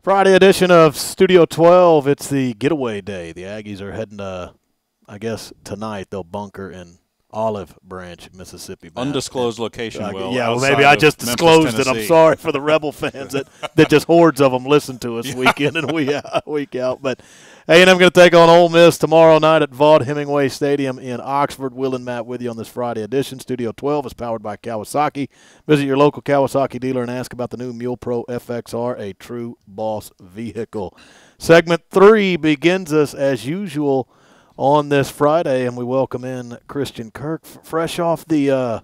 Friday edition of Studio 12. It's the getaway day. The Aggies are heading I guess tonight they'll bunker in Olive Branch, Mississippi. Undisclosed location, maybe I just disclosed it. I'm Tennessee. sorry for the Rebel fans that just hordes of them listen to us week in and week out. But A&M going to take on Ole Miss tomorrow night at Vaught Hemingway Stadium in Oxford. Will and Matt with you on this Friday edition. Studio 12 is powered by Kawasaki. Visit your local Kawasaki dealer and ask about the new Mule Pro FXR, a true boss vehicle. Segment 3 begins us as usual on this Friday, and we welcome in Christian Kirk, fresh off the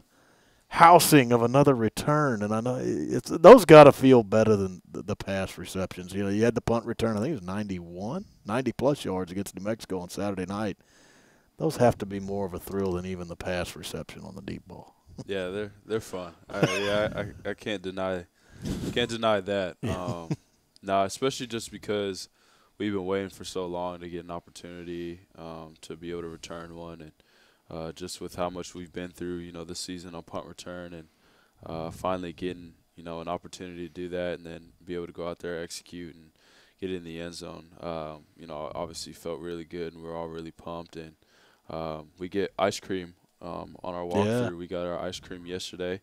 housing of another return. And I know those got to feel better than the past receptions. You know, you had the punt return, I think it was 90-plus yards against New Mexico on Saturday night. Those have to be more of a thrill than even the pass reception on the deep ball. Yeah, they're fun. I can't deny that. No, especially just because we've been waiting for so long to get an opportunity to be able to return one, and just with how much we've been through, this season on punt return, and finally getting, an opportunity to do that, and then be able to go out there, execute, and get in the end zone. Obviously felt really good, and we're all really pumped, and we get ice cream on our walkthrough. Yeah. We got our ice cream yesterday.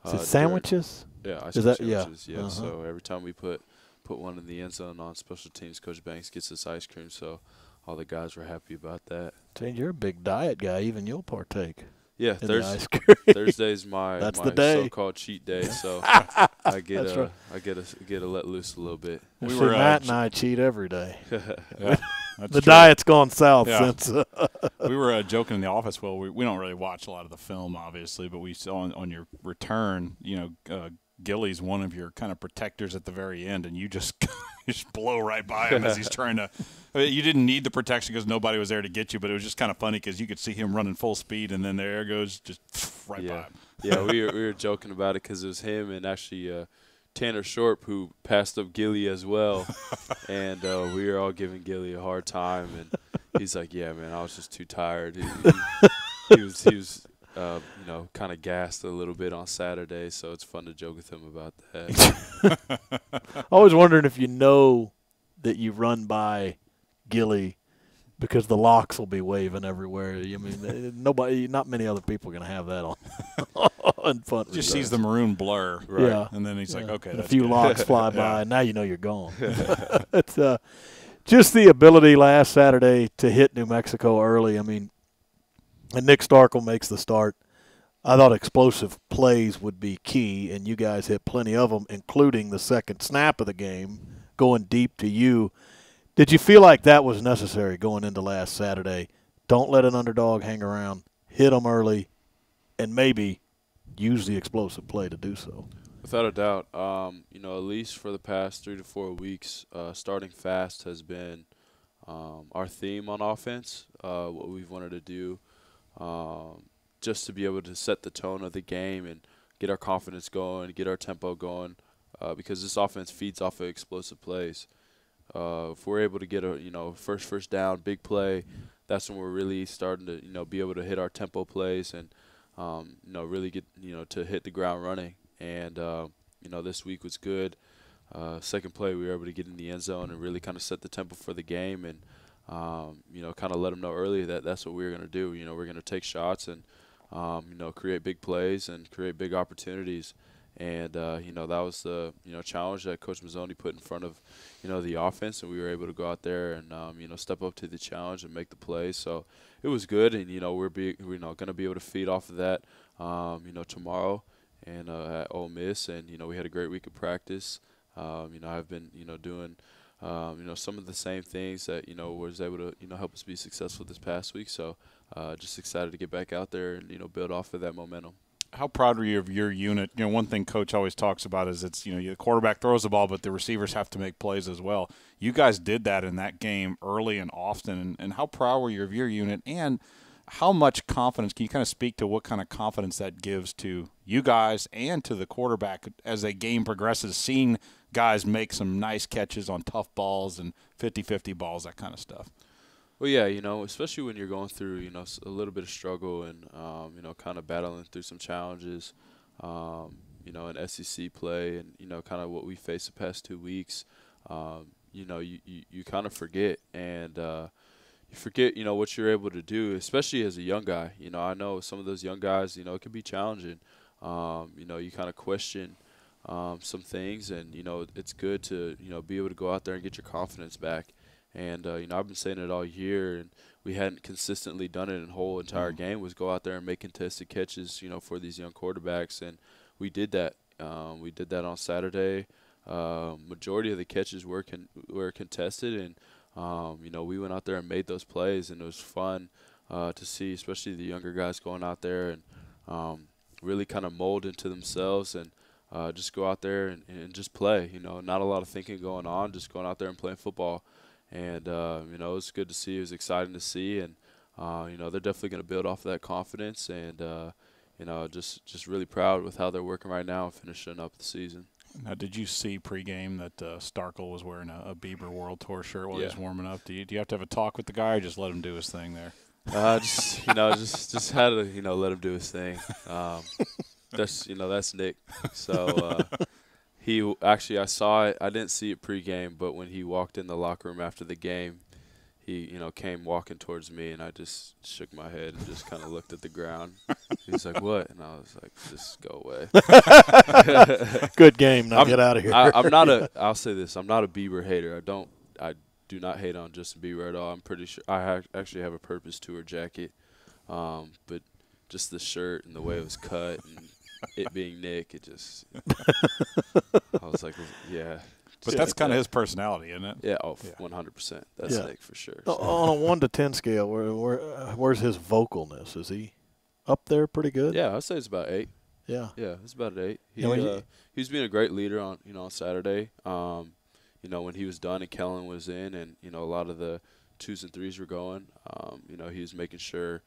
Is it sandwiches? Ice cream sandwiches. Yeah. So every time we put one in the end zone on special teams, Coach Banks gets us ice cream, so all the guys were happy about that. Jane, you're a big diet guy. Even you'll partake. Yeah, Thursday's my so-called cheat day, so I get to let loose a little bit. Matt and I cheat every day. The diet's gone south since. We were joking in the office. Well, we don't really watch a lot of the film, obviously, but we saw on your return, Gilly's one of your kind of protectors at the very end, and you just blow right by him as he's trying to. You didn't need the protection because nobody was there to get you, but it was just kind of funny because you could see him running full speed, and then there goes just right by him. Yeah, we were joking about it because it was him and actually Tanner Short who passed up Gilly as well, and we were all giving Gilly a hard time, and he's like, "Yeah, man, I was just too tired." He was kind of gassed a little bit on Saturday, so it's fun to joke with him about that. I was wondering if you know that you run by Gilly because the locks will be waving everywhere. I mean, not many other people are going to have that on front. Just sees the maroon blur, right? Yeah. And then he's like, okay, that's a few good. locks fly by, and now you know you're gone. It's just the ability last Saturday to hit New Mexico early. I mean, and Nick Starkel makes the start. I thought explosive plays would be key, and you guys hit plenty of them, including the second snap of the game, going deep to you. Did you feel like that was necessary going into last Saturday? Don't let an underdog hang around. Hit them early, and maybe use the explosive play to do so. Without a doubt. At least for the past 3 to 4 weeks, starting fast has been our theme on offense, what we've wanted to do. Just to be able to set the tone of the game and get our confidence going, get our tempo going, because this offense feeds off of explosive plays. If we're able to get a first down, big play, that's when we're really starting to be able to hit our tempo plays and really get to hit the ground running. And this week was good. Second play, we were able to get in the end zone and really kind of set the tempo for the game and kind of let them know early that that's what we're going to do. We're going to take shots and create big plays and create big opportunities. And, that was the, challenge that Coach Mazzoni put in front of, the offense. And we were able to go out there and, step up to the challenge and make the plays. So it was good. And, we're going to be able to feed off of that, tomorrow and at Ole Miss. And, we had a great week of practice. I've been, doing, some of the same things that, was able to, help us be successful this past week. So just excited to get back out there and, build off of that momentum. How proud are you of your unit? One thing Coach always talks about is it's, the quarterback throws the ball, but the receivers have to make plays as well. You guys did that in that game early and often. And how proud were you of your unit? And how much confidence, can you kind of speak to what kind of confidence that gives to you guys and to the quarterback as a game progresses, seeing guys make some nice catches on tough balls and 50-50 balls, that kind of stuff? Well, yeah, especially when you're going through, a little bit of struggle and, kind of battling through some challenges, in SEC play and, kind of what we faced the past 2 weeks. you kind of forget, and you forget, what you're able to do, especially as a young guy. I know some of those young guys, it can be challenging. You kind of question some things, and, it's good to, be able to go out there and get your confidence back. And, I've been saying it all year, and we hadn't consistently done it in the whole entire game, was go out there and make contested catches, for these young quarterbacks. And we did that. We did that on Saturday. Majority of the catches were contested, and we went out there and made those plays, and it was fun to see, especially the younger guys going out there and really kind of mold into themselves and just go out there and just play. Not a lot of thinking going on, just going out there and playing football. And it was good to see. It was exciting to see, and they're definitely going to build off of that confidence, and just really proud with how they're working right now and finishing up the season. Now, did you see pregame that Starkel was wearing a Bieber World Tour shirt while he was warming up? Do you have to have a talk with the guy, or just let him do his thing there? Just had to let him do his thing. That's Nick. So he actually, I saw it. I didn't see it pregame, but when he walked in the locker room after the game, he came walking towards me, and I just shook my head and just kind of looked at the ground. He was like, "What?" And I was like, "Just go away." Good game. Now get out of here. I'll say this. I'm not a Bieber hater. I do not hate on Justin Bieber at all. I'm pretty sure I actually have a Purpose Tour jacket, but just the shirt and the way it was cut and it being Nick, it just I was like, yeah. But that's kind of his personality, isn't it? Yeah, 100%. That's Nick for sure. So. On a 1 to 10 scale, where's his vocalness? Is he up there pretty good? Yeah, I'd say it's about 8. Yeah, it's about an 8. He was being a great leader on Saturday. When he was done and Kellen was in, and a lot of the 2s and 3s were going. He was making sure,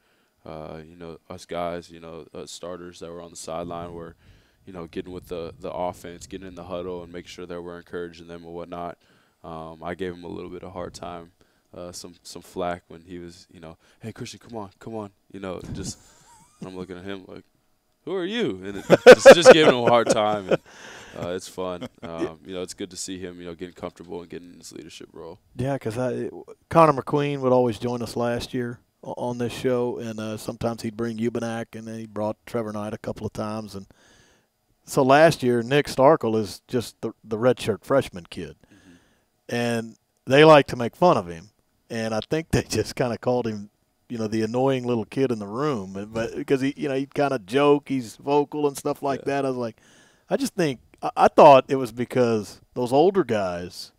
us guys, starters that were on the sideline were, getting with the offense, getting in the huddle, and making sure that we're encouraging them and whatnot. I gave him a little bit of hard time, some flack when he was, "Hey Christian, come on," just I'm looking at him like, "Who are you?" And just giving him a hard time, and it's fun. It's good to see him, getting comfortable and getting in his leadership role. Yeah, because Connor McQueen would always join us last year on this show, and sometimes he'd bring Ubenak, and then he brought Trevor Knight a couple of times, and so last year, Nick Starkel is just the redshirt freshman kid, and they like to make fun of him. And I think they just kind of called him, the annoying little kid in the room, but because he kind of joke, he's vocal and stuff like that. I was like, I thought it was because those older guys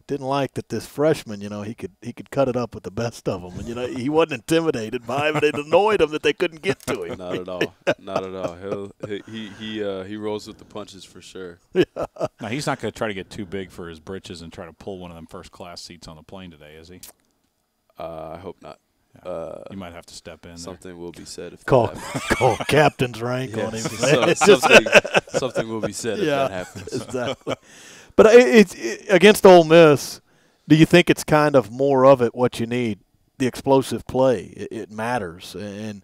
didn't like that this freshman, he could cut it up with the best of them, and he wasn't intimidated by him, and it annoyed him that they couldn't get to him. Not at all, not at all. He rolls with the punches for sure. Yeah. Now he's not going to try to get too big for his britches and try to pull one of them first class seats on the plane today, is he? I hope not. Yeah. You might have to step in. Something will be said if call that happens. Call captain's rank on him. Something will be said if that happens. Exactly. But it's against Ole Miss, do you think it's kind of more of it what you need, the explosive play? It matters. And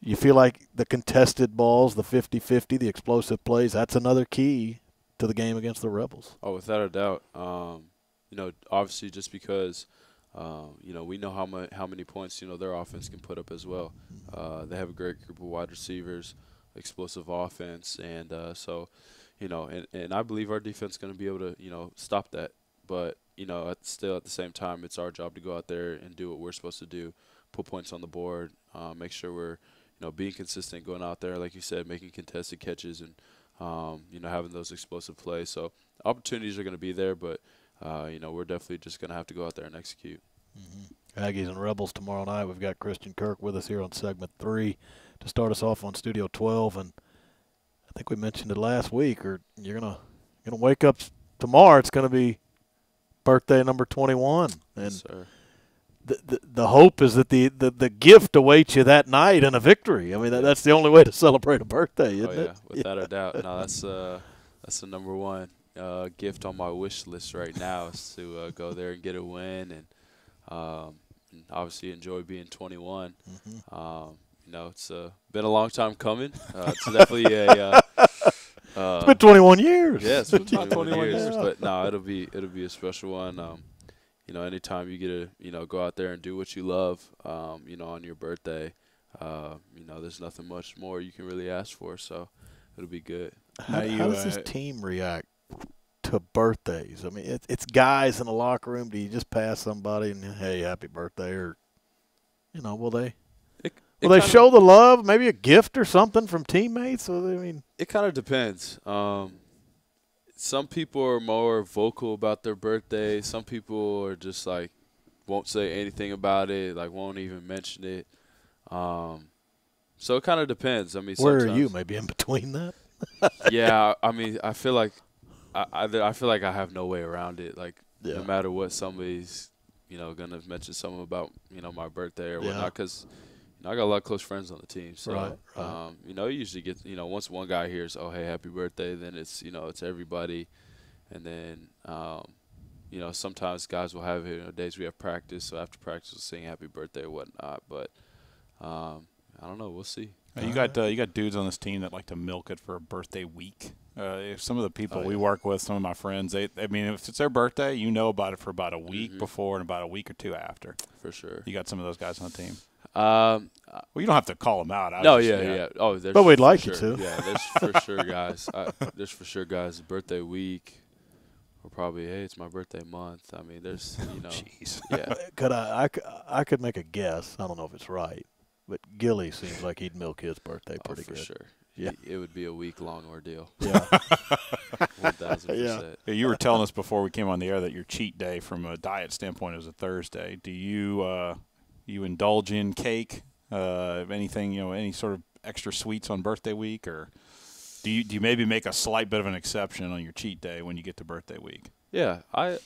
you feel like the contested balls, the 50-50, the explosive plays, that's another key to the game against the Rebels. Oh, without a doubt. Obviously just because, we know how many points, their offense can put up as well. They have a great group of wide receivers, explosive offense, and so – and I believe our defense is going to be able to, stop that. But, still at the same time, it's our job to go out there and do what we're supposed to do, put points on the board, make sure we're, being consistent, going out there, like you said, making contested catches and, having those explosive plays. So opportunities are going to be there, but, we're definitely just going to have to go out there and execute. Aggies and Rebels tomorrow night. We've got Christian Kirk with us here on segment 3 to start us off on Studio 12, and I think we mentioned it last week, or you're gonna wake up tomorrow. It's gonna be birthday number 21, and Yes, sir. The hope is that the gift awaits you that night in a victory. I mean that's the only way to celebrate a birthday, isn't it? Without a doubt. No, that's the number one gift on my wish list right now is to go there and get a win, and obviously enjoy being 21. It's been a long time coming. It's definitely It's been 21 years. Yeah, it's been 21 years. Yeah. But no, it'll be a special one. You know, anytime you get to, you know, go out there and do what you love, you know, on your birthday, you know, there's nothing much more you can really ask for. So it'll be good. How does this team react to birthdays? I mean, it's guys in the locker room. Do you just pass somebody and, hey, happy birthday? Or, you know, will they show the love, maybe a gift or something from teammates? I mean, it kind of depends. Some people are more vocal about their birthday. Some people are just like won't say anything about it, like won't even mention it. So it kind of depends. I mean, where are you? Maybe in between that. Yeah, I mean, I feel like I feel like I have no way around it. Like no matter what, somebody's, you know, gonna mention something about, you know, my birthday or whatnot, because you know, I got a lot of close friends on the team. So right. you know, you usually get, you know, once one guy hears, oh hey, happy birthday, then it's, you know, it's everybody, and then you know, sometimes guys will have, you know, days we have practice, so after practice we'll sing happy birthday or whatnot. But I don't know, we'll see. You got dudes on this team that like to milk it for a birthday week. If some of the people we work with, some of my friends, I mean, if it's their birthday, you know about it for about a week before and about a week or two after. For sure. You got some of those guys on the team. Well, you don't have to call them out. No, yeah. Oh, there's but we'd like sure. you to. Yeah, there's for sure guys. There's for sure guys. Birthday week, or probably, hey, it's my birthday month. I mean, there's, you know. Jeez. Yeah. I could make a guess. I don't know if it's right, but Gilly seems like he'd milk his birthday pretty for good. Sure. Yeah. It would be a week-long ordeal. Yeah. 1,000%. You were telling us before we came on the air that your cheat day from a diet standpoint is a Thursday. Do you you indulge in cake, anything, you know, any sort of extra sweets on birthday week, or do you maybe make a slight bit of an exception on your cheat day when you get to birthday week? Yeah, I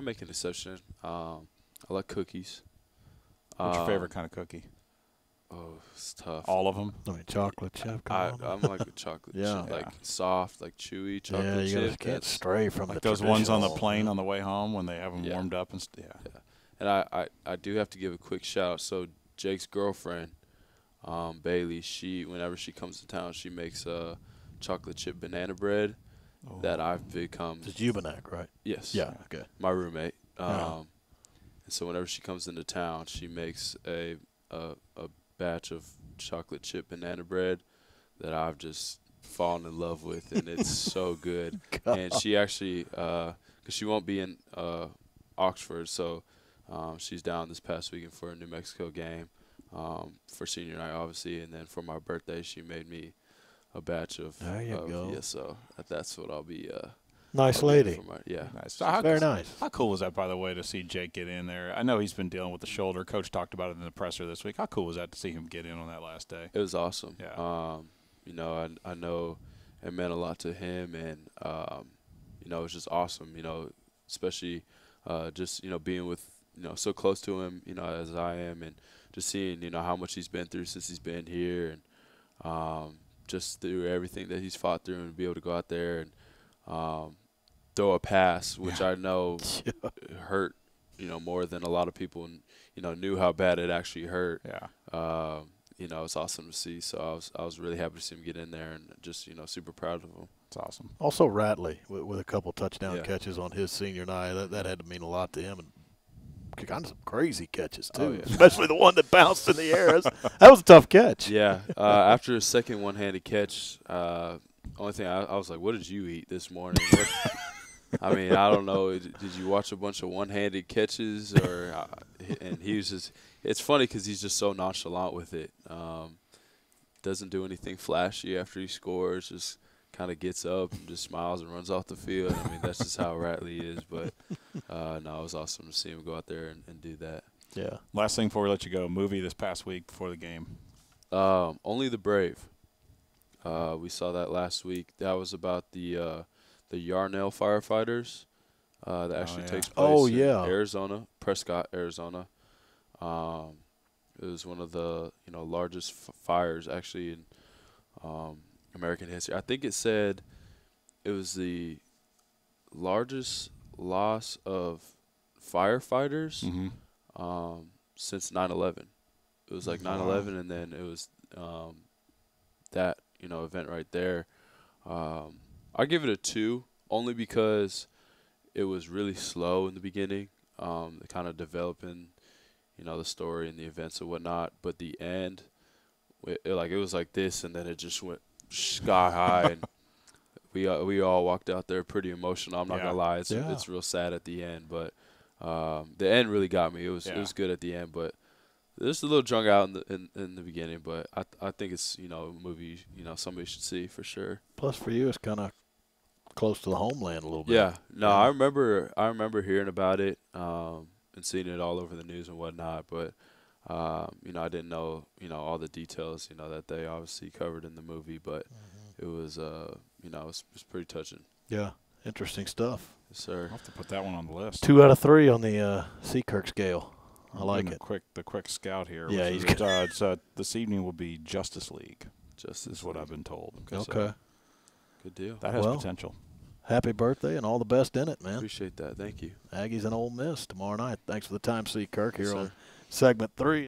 make an exception. I like cookies. What's your favorite kind of cookie? Oh, it's tough. All of them? I mean, chocolate chip. I'm like a chocolate chip, like soft, like chewy chocolate chip. Yeah, you can't stray from like the those ones on the plane on the way home when they have them warmed up and And I do have to give a quick shout out. So Jake's girlfriend, Bailey, whenever she comes to town, she makes chocolate chip banana bread that I've become. It's Ubanak, right? Yes. Yeah. Okay. My roommate. And so whenever she comes into town, she makes a batch of chocolate chip banana bread that I've just fallen in love with, and it's so good. And she actually, because she won't be in Oxford, so she's down this past weekend for a New Mexico game for senior night, obviously, and then for my birthday, she made me a batch of. There you go. Yeah, so that's what I'll be. Nice lady. Nice. Very nice. How cool was that, by the way, to see Jake get in there? I know he's been dealing with the shoulder. Coach talked about it in the presser this week. How cool was that to see him get in on that last day? It was awesome. Yeah. You know, I know it meant a lot to him, and you know, it was just awesome. You know, especially just, you know, being with, you know, so close to him, you know, as I am, and just seeing, you know, how much he's been through since he's been here, and just through everything that he's fought through, and be able to go out there and throw a pass, which I know hurt, you know, more than a lot of people, you know, knew how bad it actually hurt. Yeah. You know, it's awesome to see. So I was really happy to see him get in there, and just, you know, super proud of him. It's awesome. Also, Ratley with a couple touchdown catches on his senior night. That had to mean a lot to him, and kind of some crazy catches too, especially the one that bounced in the air. That was a tough catch. Yeah. After his second one-handed catch, only thing I was like, what did you eat this morning? I mean, I don't know. Did you watch a bunch of one-handed catches, or? And he was just. It's funny because he's just so nonchalant with it. Doesn't do anything flashy after he scores. Just kind of gets up and just smiles and runs off the field. I mean, that's just how Ratley is. But no, it was awesome to see him go out there and do that. Yeah. Last thing before we let you go, movie this past week before the game. Only the Brave. We saw that last week. That was about the Yarnell firefighters. That actually takes place in Arizona, Prescott, Arizona. It was one of the largest fires actually in American history. I think it said it was the largest loss of firefighters since 9/11. It was like 9/11, and then it was that event right there. I give it a 2, only because it was really slow in the beginning, kind of developing, the story and the events and whatnot. But the end, it was like this, and then it just went sky high, and we all walked out there pretty emotional. I'm not gonna lie, it's real sad at the end, but the end really got me. It was good at the end, but there's a little drunk out in the beginning. But I think it's a movie somebody should see for sure. Plus for you, it's kind of close to the homeland a little bit. Yeah, no, I remember hearing about it and seeing it all over the news and whatnot, but I didn't know all the details that they obviously covered in the movie, but it was it was pretty touching. Yeah, interesting stuff. Yes, sir. I'll have to put that one on the list. 2 out of 3 on the Kirk scale. I like it. The quick scout here. Yeah, he's this evening will be Justice League. Is what I've been told. Okay. So good deal. that has potential. Happy birthday and all the best in it, man. Appreciate that. Thank you. Aggies and Ole Miss tomorrow night. Thanks for the time, Kirk, here Yes, on segment 3.